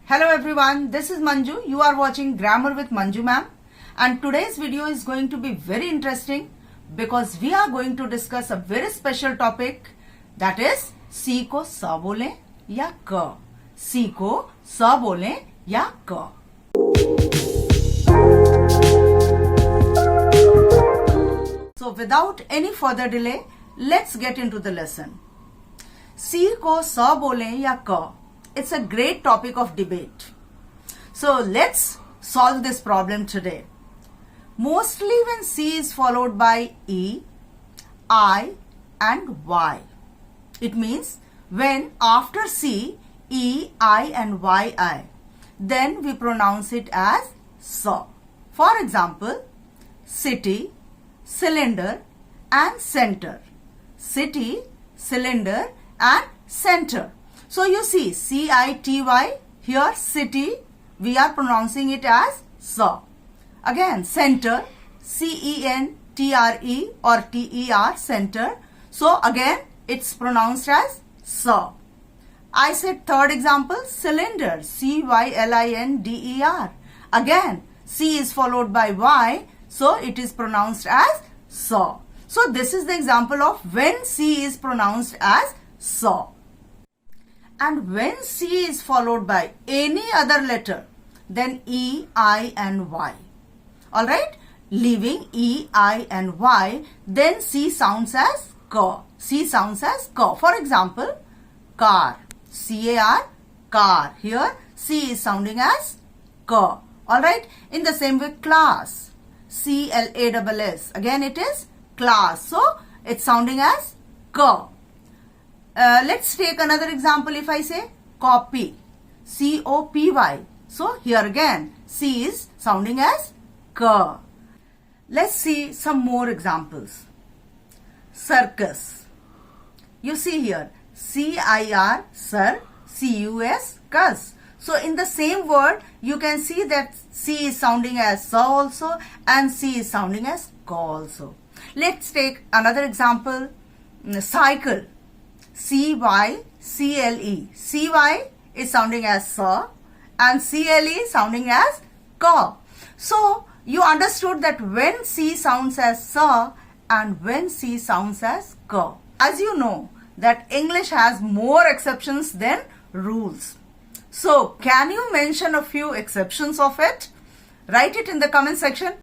Hello everyone, this is Manju. You are watching Grammar with Manju ma'am, and today's video is going to be very interesting because we are going to discuss a very special topic, that is C को स बोलें या क, C को स बोलें या क. So without any further delay, let's get into the lesson. C को स बोलें या क, it's a great topic of debate. So let's solve this problem today. Mostly when C is followed by E, I and Y. It means when after C, E, I and Y, then we pronounce it as sa. For example, city, cylinder and center. City, cylinder and center. So you see C-I-T-Y, here city, we are pronouncing it as sa. Again center, C-E-N-T-R-E or T-E-R, center. So again it's pronounced as sa. I said third example, cylinder, C-Y-L-I-N-D-E-R. Again C is followed by Y, so it is pronounced as sa. So this is the example of when C is pronounced as sa. And when C is followed by any other letter, then E, I and Y. Alright? Leaving E, I and Y, then C sounds as K. C sounds as K. For example, car. C-A-R, car. Here C is sounding as K. Alright? In the same way, class. C-L-A-S-S. Again it is class. So it's sounding as K. Let's take another example. If I say copy, C-O-P-Y. So here again C is sounding as K. Let's see some more examples. Circus. You see here C-I-R, sir, C-U-S, cus. So in the same word you can see that C is sounding as sa also and C is sounding as ka also. Let's take another example. Cycle. C-Y-C-L-E. C-Y is sounding as sa and C-L-E sounding as ka. So you understood that when C sounds as sa and when C sounds as ka. As you know that English has more exceptions than rules. So can you mention a few exceptions of it? Write it in the comment section.